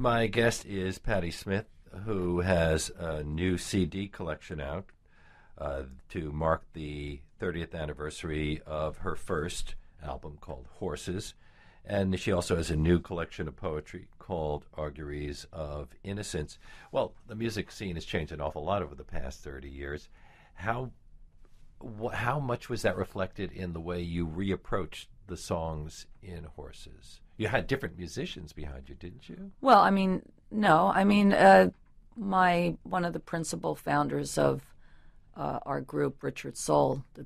My guest is Patti Smith, who has a new CD collection out to mark the 30th anniversary of her first album called Horses. And she also has a new collection of poetry called Auguries of Innocence. Well, the music scene has changed an awful lot over the past 30 years. How much was that reflected in the way you reapproached the songs in Horses? You had different musicians behind you, didn't you? Well, I mean, no. I mean, one of the principal founders of our group, Richard Soul, the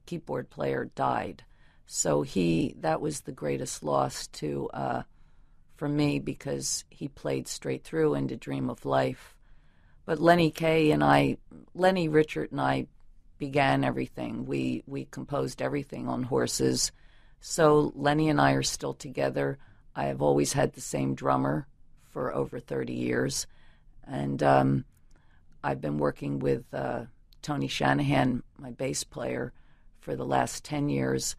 keyboard player, died. So that was the greatest loss for me, because he played straight through into Dream of Life. But Lenny, Richard, and I began everything. We composed everything on Horses. So Lenny and I are still together. I have always had the same drummer for over 30 years. And I've been working with Tony Shanahan, my bass player, for the last 10 years.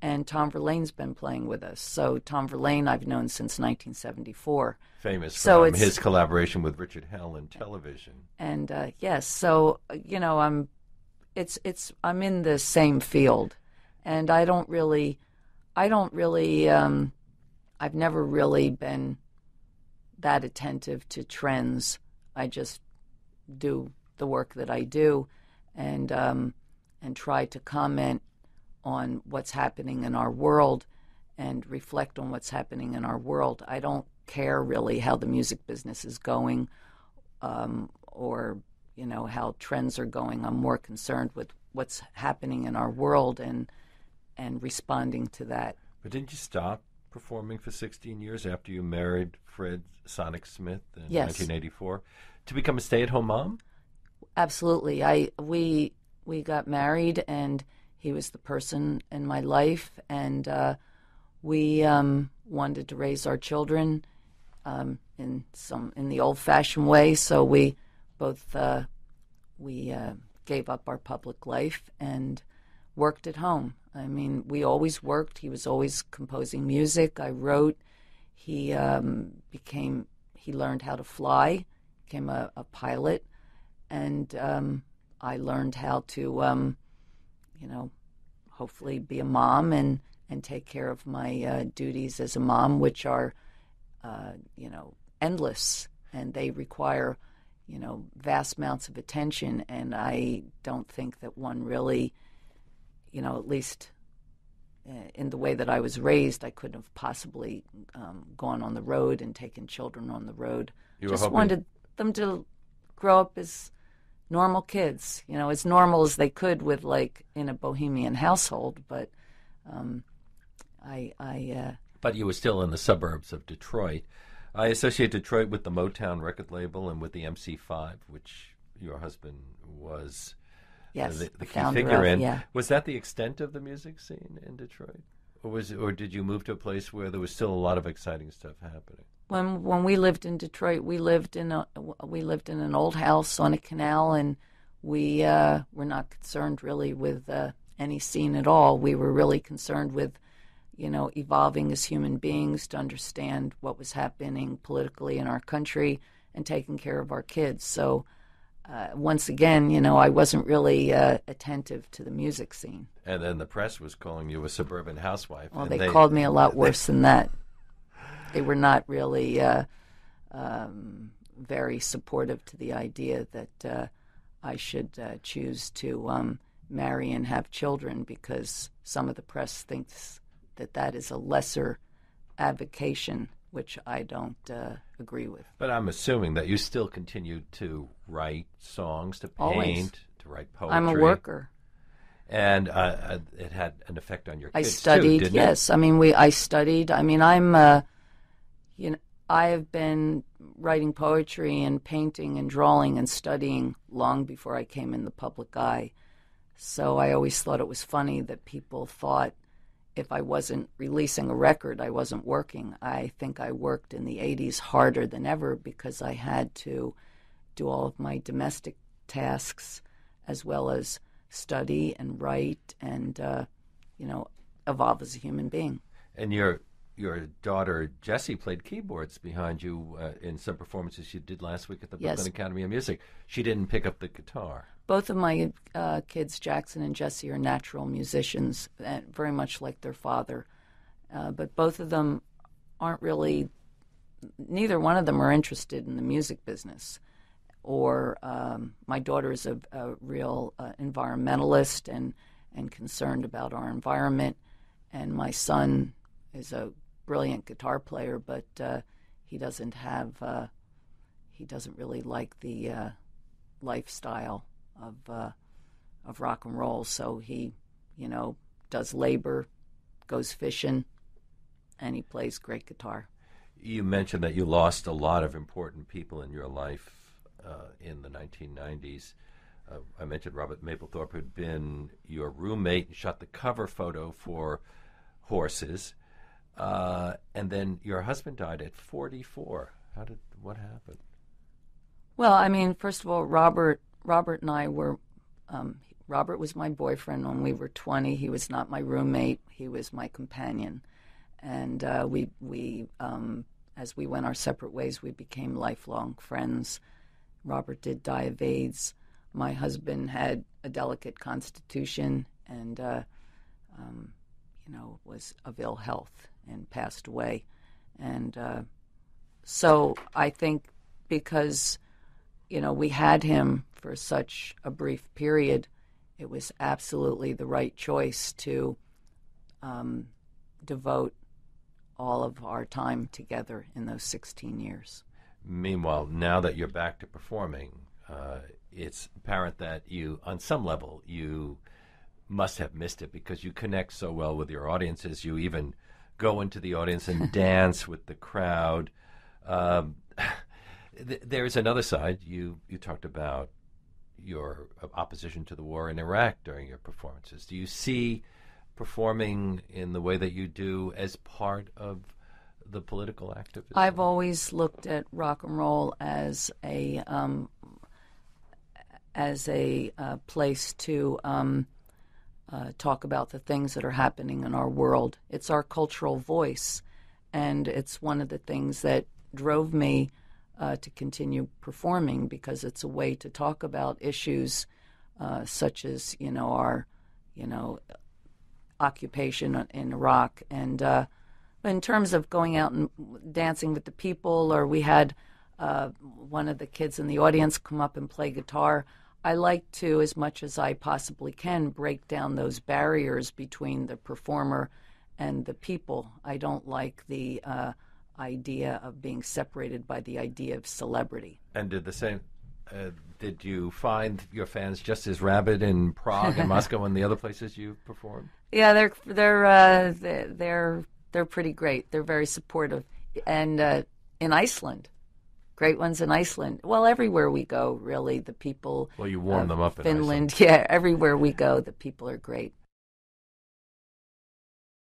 And Tom Verlaine's been playing with us. So Tom Verlaine I've known since 1974. Famous from his collaboration with Richard Hell in television. And yes, so I'm in the same field, and I've never really been that attentive to trends. I just do the work that I do, and try to comment on what's happening in our world and reflect on what's happening in our world. I don't care really how the music business is going, or how trends are going. I'm more concerned with what's happening in our world and responding to that. But didn't you stop performing for 16 years after you married Fred Sonic Smith in 1984 to become a stay-at-home mom? Absolutely. We got married, and he was the person in my life, and we wanted to raise our children in the old-fashioned way. So we both gave up our public life and worked at home. I mean, we always worked. He was always composing music. I wrote. He learned how to fly, became a pilot, and I learned how to hopefully be a mom and take care of my duties as a mom, which are, endless, and they require, vast amounts of attention. And I don't think that one really, at least in the way that I was raised, I couldn't have possibly gone on the road and taken children on the road. Just wanted them to grow up as normal kids, as normal as they could with, in a bohemian household. But But you were still in the suburbs of Detroit. I associate Detroit with the Motown record label and with the MC5, which your husband was the key figure in. Yeah. Was that the extent of the music scene in Detroit? Or did you move to a place where there was still a lot of exciting stuff happening? When we lived in Detroit, we lived in an old house on a canal, and we were not concerned really with any scene at all. We were really concerned with, evolving as human beings to understand what was happening politically in our country and taking care of our kids. So once again, I wasn't really attentive to the music scene. And then the press was calling you a suburban housewife. Well, they called me a lot worse than that. They were not really very supportive to the idea that I should choose to marry and have children, because some of the press thinks that is a lesser avocation, which I don't agree with. But I'm assuming that you still continued to write songs, to paint, Always. To write poetry. I'm a worker. And it had an effect on your kids, I studied, too, didn't yes. it? I mean, I studied. I mean, I have been writing poetry and painting and drawing and studying long before I came in the public eye. So I always thought it was funny that people thought if I wasn't releasing a record, I wasn't working. I think I worked in the 80s harder than ever because I had to do all of my domestic tasks as well as study and write and, evolve as a human being. And your your daughter Jessie played keyboards behind you in some performances you did last week at the Yes. Brooklyn Academy of Music. She didn't pick up the guitar. Both of my kids, Jackson and Jesse, are natural musicians, very much like their father. But both of them aren't really, neither one of them are interested in the music business. Or my daughter is a real environmentalist and concerned about our environment. And my son is a brilliant guitar player, but he doesn't really like the lifestyle of rock and roll. So he, does labor, goes fishing, and he plays great guitar. You mentioned that you lost a lot of important people in your life in the 1990s. I mentioned Robert Mapplethorpe, who'd been your roommate and shot the cover photo for Horses. And then your husband died at 44. What happened? Well, I mean, first of all, Robert and I were, Robert was my boyfriend when we were 20. He was not my roommate. He was my companion. And we as we went our separate ways, we became lifelong friends. Robert did die of AIDS. My husband had a delicate constitution and, was of ill health and passed away. And so I think because, we had him for such a brief period, it was absolutely the right choice to devote all of our time together in those 16 years. Meanwhile, now that you're back to performing, it's apparent that you, on some level, you must have missed it because you connect so well with your audiences. You even go into the audience and dance with the crowd. There's another side. You talked about your opposition to the war in Iraq during your performances. Do you see performing in the way that you do as part of the political activism? I've always looked at rock and roll as a place to talk about the things that are happening in our world. It's our cultural voice, and it's one of the things that drove me to continue performing, because it's a way to talk about issues such as our occupation in Iraq. And in terms of going out and dancing with the people, or we had one of the kids in the audience come up and play guitar, I like to, as much as I possibly can, break down those barriers between the performer and the people. I don't like the idea of being separated by the idea of celebrity. And did you find your fans just as rabid in Prague and Moscow and the other places you performed? Yeah, they're pretty great. They're very supportive. And in Iceland, great ones in Iceland. Well, everywhere we go, really, the people. Well, you warm them up in Finland, Iceland. yeah, everywhere we go, the people are great.